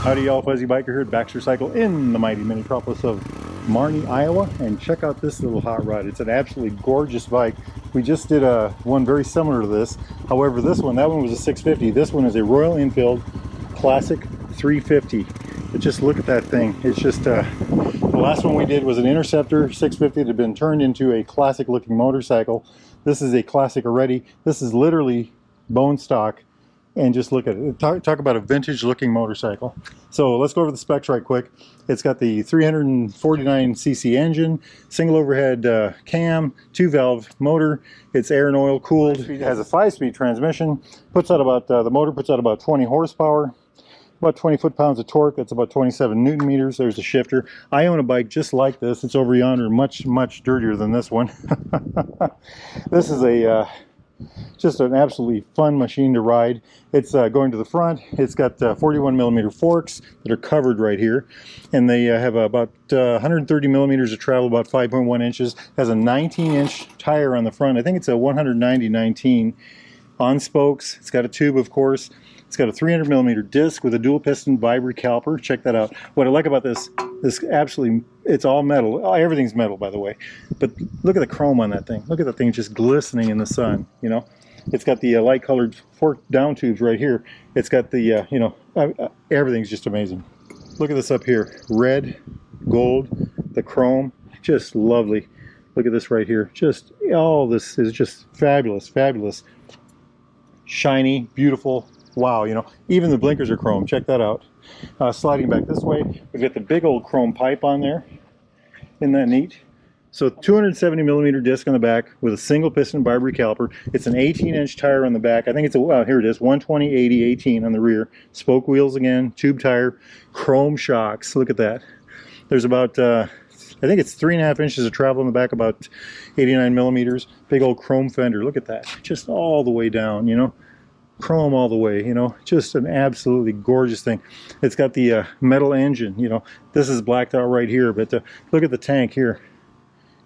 Howdy y'all, Fuzzy Biker here at Baxter Cycle in the mighty metropolis of Marnie, Iowa, and check out this little hot rod. It's an absolutely gorgeous bike. We just did one very similar to this. However, that one was a 650. This one is a Royal Enfield Classic 350. But just look at that thing. It's just, the last one we did was an Interceptor 650 that had been turned into a classic looking motorcycle. This is a classic already. This is literally bone stock. And just look at it. Talk about a vintage looking motorcycle. So let's go over the specs right quick. It's got the 349cc engine, single overhead cam, 2-valve motor. It's air and oil cooled. It has a 5-speed transmission. The motor puts out about 20 horsepower, about 20 foot-pounds of torque. That's about 27 newton meters. There's a shifter. I own a bike just like this. It's over yonder, much dirtier than this one. This is a just an absolutely fun machine to ride. It's going to the front. It's got 41 millimeter forks that are covered right here, and they have about 130 millimeters of travel, about 5.1 inches. Has a 19-inch tire on the front. I think it's a 190/19 on spokes. It's got a tube, of course. It's got a 300 millimeter disc with a dual piston Vibri caliper. Check that out. What I like about this absolutely, it's all metal. Everything's metal, by the way. But look at the chrome on that thing. Look at the thing just glistening in the sun, you know. It's got the light colored fork down tubes right here. It's got the, everything's just amazing. Look at this up here. Red, gold, the chrome, just lovely. Look at this right here. Just, all this is just fabulous, fabulous. Shiny, beautiful. Wow, you know, even the blinkers are chrome. Check that out. Sliding back this way, we've got the big old chrome pipe on there. Isn't that neat? So 270 millimeter disc on the back with a single piston Vibri caliper. It's an 18-inch tire on the back. I think it's here it is, 120/80/18 on the rear. Spoke wheels again, tube tire, chrome shocks. Look at that. There's about, I think it's 3.5 inches of travel in the back, about 89 millimeters. Big old chrome fender. Look at that. Just all the way down, you know. Chrome all the way, you know, just an absolutely gorgeous thing. It's got the metal engine, you know. This is blacked out right here, but look at the tank here.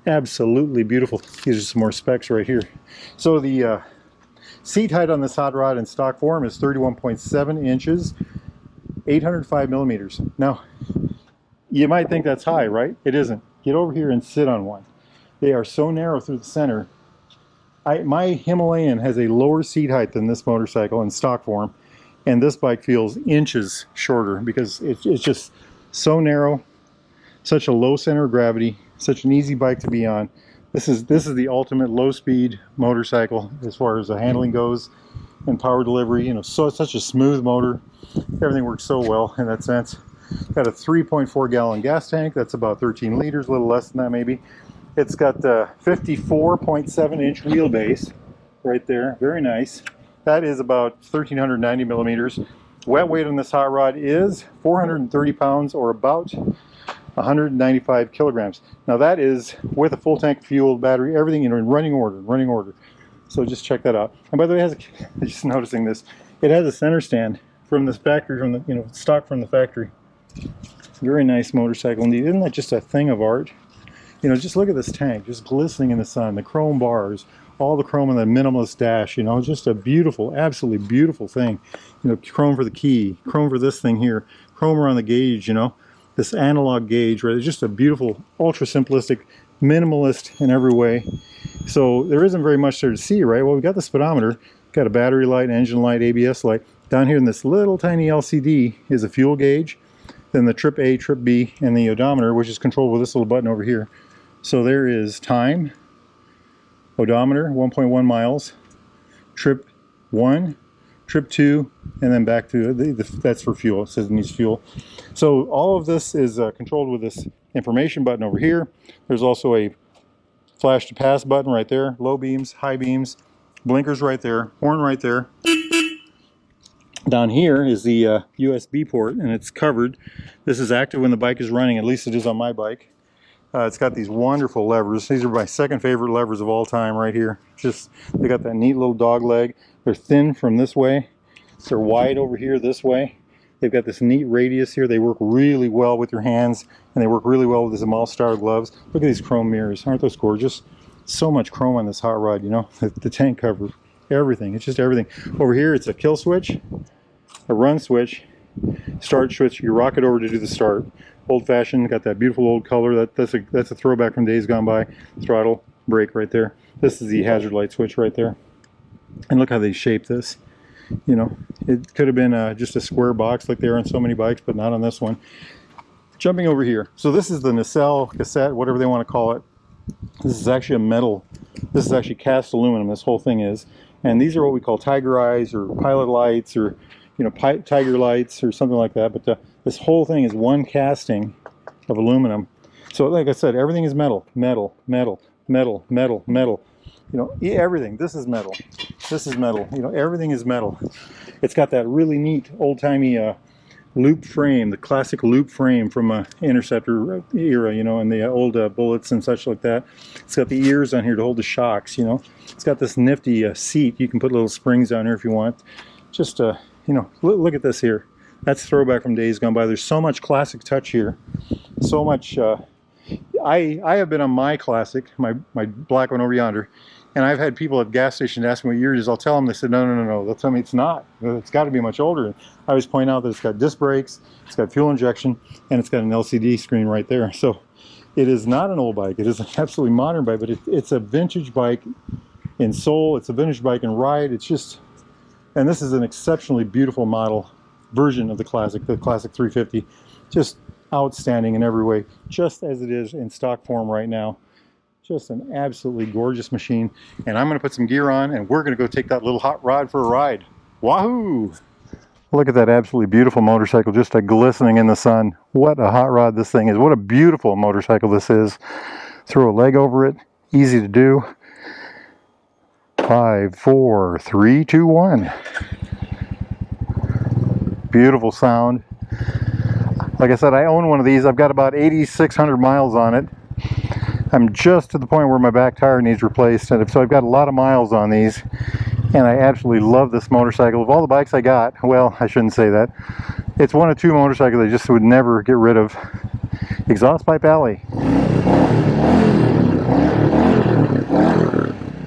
Absolutely beautiful. These are some more specs right here. So the seat height on this hot rod in stock form is 31.7 inches, 805 millimeters. Now, you might think that's high, right? It isn't. Get over here and sit on one. They are so narrow through the center. My Himalayan has a lower seat height than this motorcycle in stock form, and this bike feels inches shorter because it's just so narrow, such a low center of gravity, such an easy bike to be on. This is the ultimate low-speed motorcycle as far as the handling goes and power delivery. You know, so such a smooth motor. Everything works so well in that sense. Got a 3.4 gallon gas tank. That's about 13 liters, a little less than that maybe. It's got the 54.7 inch wheelbase right there. Very nice. That is about 1,390 millimeters. Wet weight on this hot rod is 430 pounds or about 195 kilograms. Now that is with a full tank of fuel, battery, everything in running order. So just check that out. And by the way, just noticing this, it has a center stand from this factory, from the stock from the factory. Very nice motorcycle indeed. Isn't that just a thing of art? You know, just look at this tank, just glistening in the sun, the chrome bars, all the chrome on the minimalist dash, you know, just a beautiful, absolutely beautiful thing. You know, chrome for the key, chrome for this thing here, chrome around the gauge, you know, this analog gauge, right? It's just a beautiful, ultra simplistic, minimalist in every way. So there isn't very much there to see, right? Well, we've got the speedometer, got a battery light, engine light, ABS light. Down here in this little tiny LCD is a fuel gauge, then the trip A, trip B, and the odometer, which is controlled with this little button over here. So there is time, odometer, 1.1 miles, trip 1, trip 2, and then back to, that's for fuel. It says it needs fuel. So all of this is controlled with this information button over here. There's also a flash to pass button right there, low beams, high beams, blinkers right there, horn right there. Down here is the USB port, and it's covered. This is active when the bike is running, at least it is on my bike. It's got these wonderful levers. These are my second favorite levers of all time right here. Just, they got that neat little dog leg. They're thin from this way. They're wide over here this way. They've got this neat radius here. They work really well with your hands, and they work really well with these Amal-Star gloves. Look at these chrome mirrors. Aren't those gorgeous? So much chrome on this hot rod, you know. The tank cover, everything. It's just everything. Over here, it's a kill switch, a run switch, start switch. You rock it over to do the start. Old fashioned, got that beautiful old color. That's a throwback from days gone by. Throttle, brake right there. This is the hazard light switch right there. And look how they shaped this. You know, it could have been just a square box like they are on so many bikes, but not on this one. Jumping over here. So this is the nacelle, cassette, whatever they want to call it. This is actually a metal. This is actually cast aluminum, this whole thing is. And these are what we call tiger eyes or pilot lights or, you know, tiger lights or something like that. But this whole thing is one casting of aluminum. So like I said, everything is metal, metal, metal, metal, metal, metal. You know, everything. This is metal. This is metal. You know, everything is metal. It's got that really neat old-timey loop frame, the classic loop frame from Interceptor era, you know, and the old bullets and such like that. It's got the ears on here to hold the shocks, you know. It's got this nifty seat. You can put little springs on here if you want. Just, you know, look at this here. That's throwback from days gone by. There's so much classic touch here. So much. I have been on my classic, my black one over yonder, and I've had people at gas stations ask me what year it is. I'll tell them. They said, no. They'll tell me it's not. It's got to be much older. I always point out that it's got disc brakes, it's got fuel injection, and it's got an LCD screen right there. So it is not an old bike. It is an absolutely modern bike, but it's a vintage bike in soul. It's a vintage bike in ride. It's just, and this is an exceptionally beautiful model version of the Classic 350. Just outstanding in every way, just as it is in stock form right now. Just an absolutely gorgeous machine. And I'm going to put some gear on and we're going to go take that little hot rod for a ride. Wahoo! Look at that absolutely beautiful motorcycle, just glistening in the sun. What a hot rod this thing is. What a beautiful motorcycle this is. Throw a leg over it, easy to do. 5, 4, 3, 2, 1. Beautiful sound. Like I said, I own one of these. I've got about 8,600 miles on it. I'm just to the point where my back tire needs replaced, and so I've got a lot of miles on these, and I absolutely love this motorcycle. Of all the bikes I got, well, I shouldn't say that. It's one of two motorcycles I just would never get rid of. Exhaust Pipe Alley.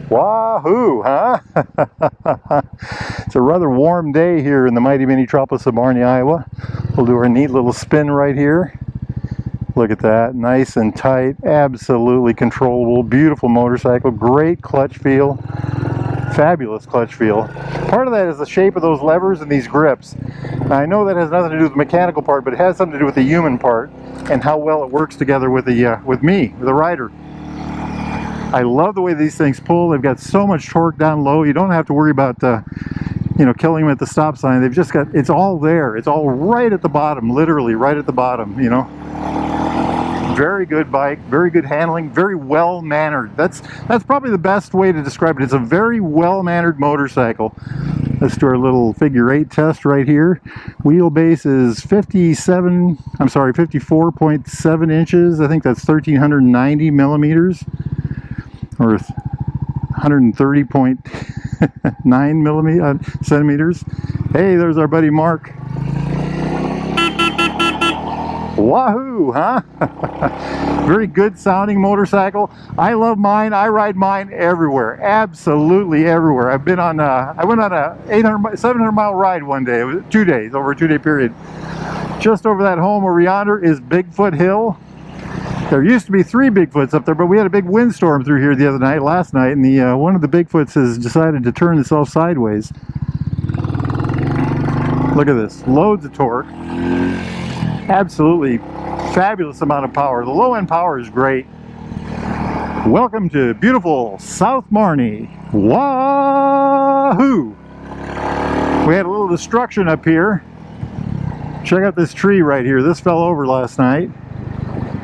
Wahoo, huh? It's a rather warm day here in the mighty metropolis of Marnie, Iowa. We'll do our neat little spin right here. Look at that, nice and tight, absolutely controllable, beautiful motorcycle, great clutch feel, fabulous clutch feel. Part of that is the shape of those levers and these grips. Now, I know that has nothing to do with the mechanical part, but it has something to do with the human part and how well it works together with the with the rider. I love the way these things pull. They've got so much torque down low. You don't have to worry about you know, killing them at the stop sign. They've just got, it's all there. It's all right at the bottom, literally right at the bottom, you know. Very good bike, very good handling, very well mannered. That's probably the best way to describe it. It's a very well mannered motorcycle. Let's do our little figure 8 test right here. Wheelbase is 54.7 inches. I think that's 1,390 millimeters. Or 130.9 centimeters. Hey, there's our buddy Mark. Wahoo, huh? Very good sounding motorcycle. I love mine. I ride mine everywhere, absolutely everywhere. I've been on I went on a 700 mile ride one day. It was 2 days, over a 2-day period. Just over that home over yonder is Bigfoot Hill. There used to be 3 Bigfoots up there, but we had a big windstorm through here the other night, last night, and the one of the Bigfoots has decided to turn itself sideways. Look at this, loads of torque. Absolutely fabulous amount of power. The low end power is great. Welcome to beautiful South Marnie. Wahoo! We had a little destruction up here. Check out this tree right here. This fell over last night.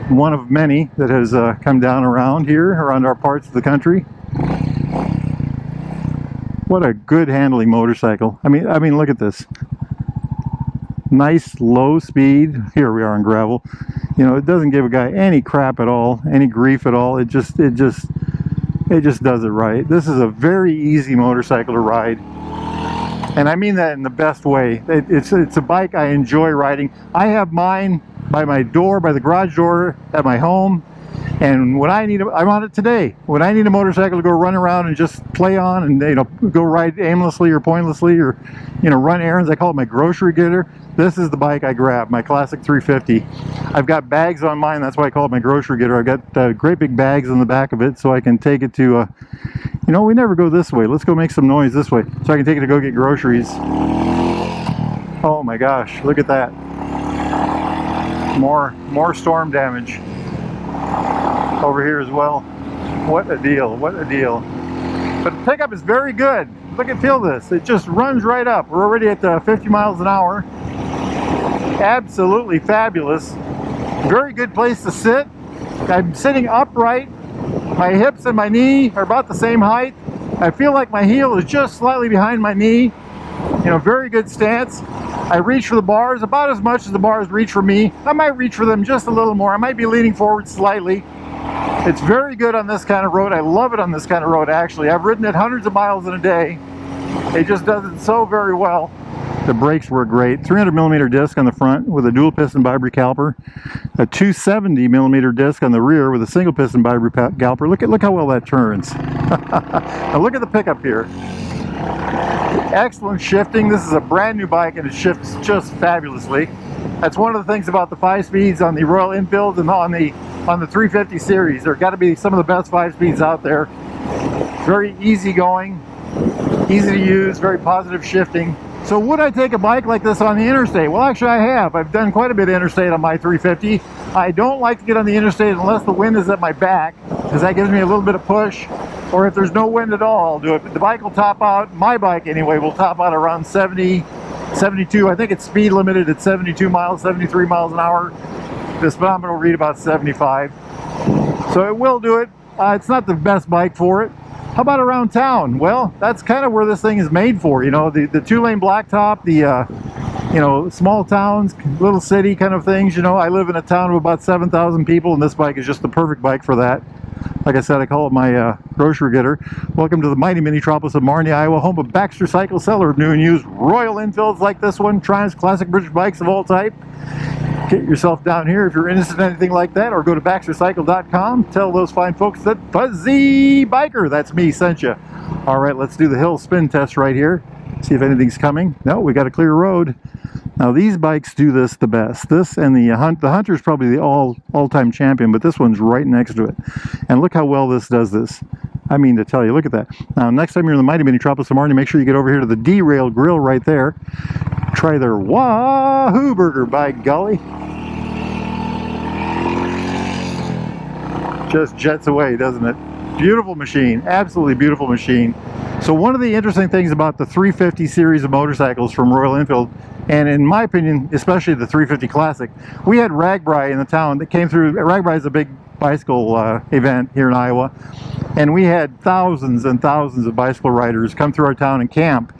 One of many that has come down around here, around our parts of the country. What a good handling motorcycle. I mean, look at this. Nice low speed. Here we are on gravel. You know, it doesn't give a guy any crap at all, any grief at all. It just does it right. This is a very easy motorcycle to ride, and I mean that in the best way. It's a bike I enjoy riding. I have mine by my door, by the garage door at my home. And when I need I'm on it today. When I need a motorcycle to go run around and just play on and, you know, go ride aimlessly or pointlessly or, you know, run errands, I call it my grocery getter. This is the bike I grab, my classic 350. I've got bags on mine, that's why I call it my grocery getter. I've got great big bags in the back of it so I can take it to, you know, we never go this way. Let's go make some noise this way so I can take it to go get groceries. Oh my gosh, look at that. More storm damage over here as well. What a deal, what a deal. But the pickup is very good. Look at, feel this. It just runs right up. We're already at 50 miles an hour. Absolutely fabulous. Very good place to sit. I'm sitting upright. My hips and my knee are about the same height. I feel like my heel is just slightly behind my knee. You know, very good stance. I reach for the bars about as much as the bars reach for me. I might reach for them just a little more. I might be leaning forward slightly. It's very good on this kind of road. I love it on this kind of road, actually. I've ridden it hundreds of miles in a day. It just does it so very well. The brakes were great. 300mm disc on the front with a dual piston bibrake caliper. A 270mm disc on the rear with a single piston bibrake caliper. Look how well that turns. Now look at the pickup here. Excellent shifting. This is a brand new bike and it shifts just fabulously. That's one of the things about the 5-speeds on the Royal Enfield and on the 350 series. There got to be some of the best 5-speeds out there. Very easy going, easy to use, very positive shifting. So would I take a bike like this on the interstate? Well, actually I have. I've done quite a bit of interstate on my 350. I don't like to get on the interstate unless the wind is at my back, because that gives me a little bit of push. Or if there's no wind at all, I'll do it. But the bike will top out, my bike anyway, will top out around 70, 72. I think it's speed limited at 72 miles, 73 miles an hour. The speedometer will read about 75. So it will do it. It's not the best bike for it. How about around town? Well, that's kind of where this thing is made for. You know, the 2-lane blacktop, you know, small towns, little city kind of things. You know, I live in a town of about 7,000 people, and this bike is just the perfect bike for that. Like I said, I call it my grocery getter. Welcome to the mighty mini-tropolis of Marnie, Iowa, home of Baxter Cycle, seller of new and used Royal Enfields like this one, Triumphs, classic British bikes of all type. Get yourself down here if you're interested in anything like that, or go to baxtercycle.com. Tell those fine folks that Fuzzy Biker, that's me, sent you. All right, let's do the hill spin test right here. See if anything's coming. No, we got a clear road. Now these bikes do this the best. This and the Hunter is probably the all-time champion, but this one's right next to it. And look how well this does this. I mean to tell you, look at that. Now next time you're in the mighty mini-tropolis of Marnie, make sure you get over here to the D-Rail Grill right there. Try their Wahoo burger, by golly. Just jets away, doesn't it? Beautiful machine, absolutely beautiful machine. So one of the interesting things about the 350 series of motorcycles from Royal Enfield, and in my opinion, especially the 350 Classic, we had Ragbri in the town that came through. Ragbri is a big bicycle event here in Iowa, and we had thousands and thousands of bicycle riders come through our town and camp.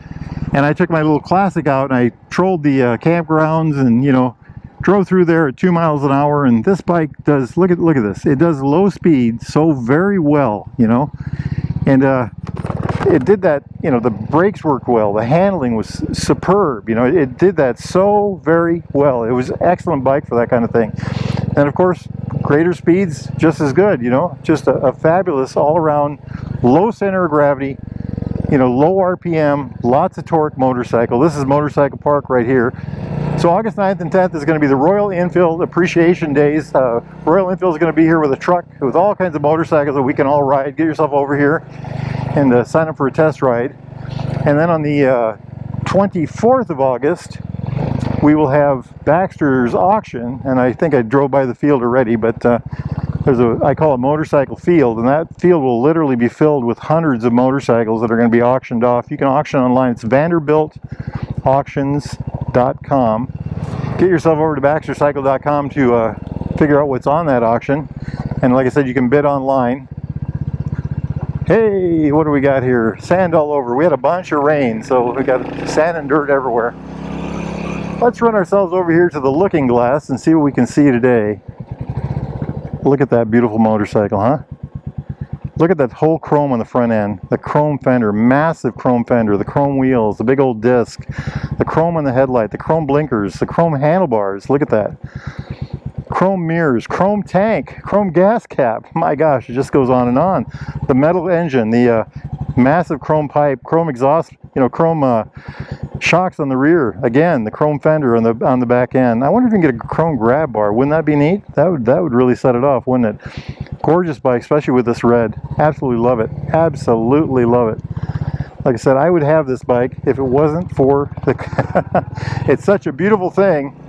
And I took my little Classic out and I trolled the campgrounds and, you know, drove through there at 2 miles an hour. And this bike does, look at this, it does low speed so very well, you know. And it did that, you know, the brakes worked well, the handling was superb, you know, it did that so very well. It was an excellent bike for that kind of thing. And of course, greater speeds, just as good, you know, just a fabulous all-around low center of gravity, you know, low RPM, lots of torque motorcycle. This is Motorcycle Park right here. So August 9th and 10th is going to be the Royal Enfield Appreciation Days. Royal Enfield is going to be here with a truck with all kinds of motorcycles that we can all ride. Get yourself over here and sign up for a test ride. And then on the 24th of August, we will have Baxter's auction. And I think I drove by the field already, but there's I call it motorcycle field, and that field will literally be filled with hundreds of motorcycles that are going to be auctioned off. You can auction online. It's vanderbiltauctions.com. Get yourself over to baxtercycle.com to figure out what's on that auction. And like I said, you can bid online. Hey, what do we got here? Sand all over. We had a bunch of rain, so we got sand and dirt everywhere. Let's run ourselves over here to the looking glass and see what we can see today. Look at that beautiful motorcycle, huh? Look at that whole chrome on the front end. The chrome fender, massive chrome fender, the chrome wheels, the big old disc, the chrome on the headlight, the chrome blinkers, the chrome handlebars. Look at that. chrome mirrors, chrome tank, chrome gas cap. My gosh, it just goes on and on. The metal engine, the massive chrome pipe, chrome exhaust, you know, chrome shocks on the rear. Again, the chrome fender on the back end. I wonder if you can get a chrome grab bar. Wouldn't that be neat? That would really set it off, wouldn't it? Gorgeous bike, especially with this red. Absolutely love it. Absolutely love it. Like I said, I would have this bike if it wasn't for the it's such a beautiful thing,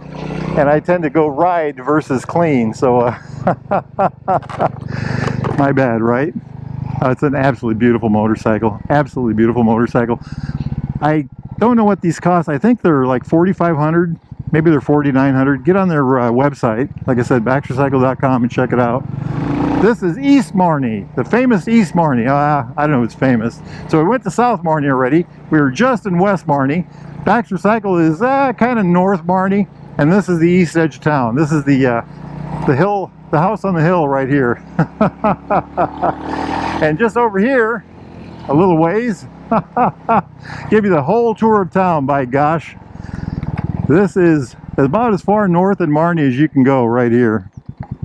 and I tend to go ride versus clean, so my bad, right? It's an absolutely beautiful motorcycle. Absolutely beautiful motorcycle. I don't know what these cost. I think they're like $4,500, maybe they're $4,900. Get on their website, like I said, baxtercycle.com, and check it out. This is East Marnie, the famous East Marnie. I don't know if it's famous. So we went to South Marnie already. We were just in West Marnie. Baxter Cycle is kind of North Marnie, and this is the east edge of town. This is the hill, the house on the hill right here. And just over here, a little ways, give you the whole tour of town, by gosh. This is about as far north in Marnie as you can go right here.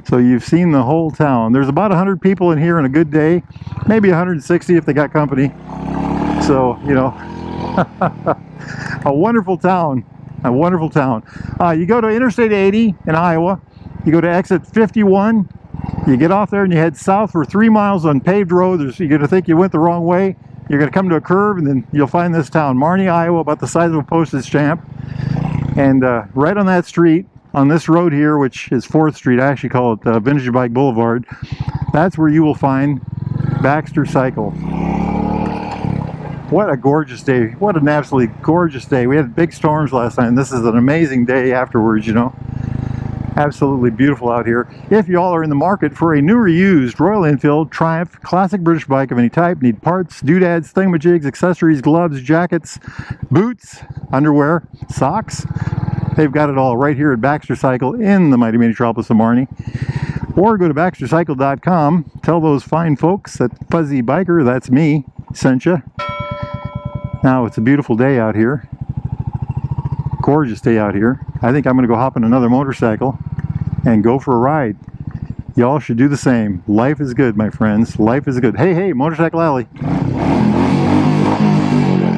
So you've seen the whole town. There's about 100 people in here on a good day, maybe 160 if they got company. So, you know, a wonderful town, a wonderful town. You go to Interstate 80 in Iowa, you go to exit 51, you get off there and you head south for 3 miles on paved road. You're going to think you went the wrong way. You're going to come to a curve, and then you'll find this town, Marnie, Iowa, about the size of a postage stamp. And right on that street, on this road here, which is 4th Street, I actually call it Vintage Bike Boulevard, that's where you will find Baxter Cycle. What a gorgeous day. What an absolutely gorgeous day. We had big storms last night, and this is an amazing day afterwards, you know. Absolutely beautiful out here. If y'all are in the market for a new or used Royal Enfield Triumph classic British bike of any type, need parts, doodads, thingamajigs, accessories, gloves, jackets, boots, underwear, socks, they've got it all right here at Baxter Cycle in the mighty metropolis of Marnie. Or go to baxtercycle.com, tell those fine folks that Fuzzy Biker, that's me, sent you. Now it's a beautiful day out here. Gorgeous day out here. I think I'm going to go hop in another motorcycle and go for a ride. Y'all should do the same. Life is good, my friends. Life is good. Hey, hey, Motorcycle Alley.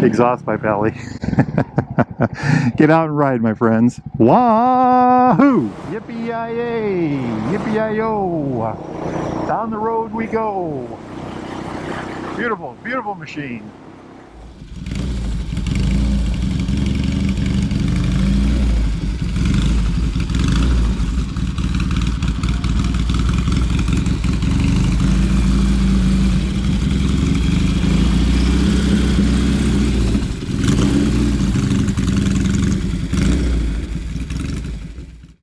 Exhaust pipe alley. Get out and ride, my friends. Wahoo! Yippee-yi-yay! Yippee-yi-yo! Down the road we go. Beautiful, beautiful machine.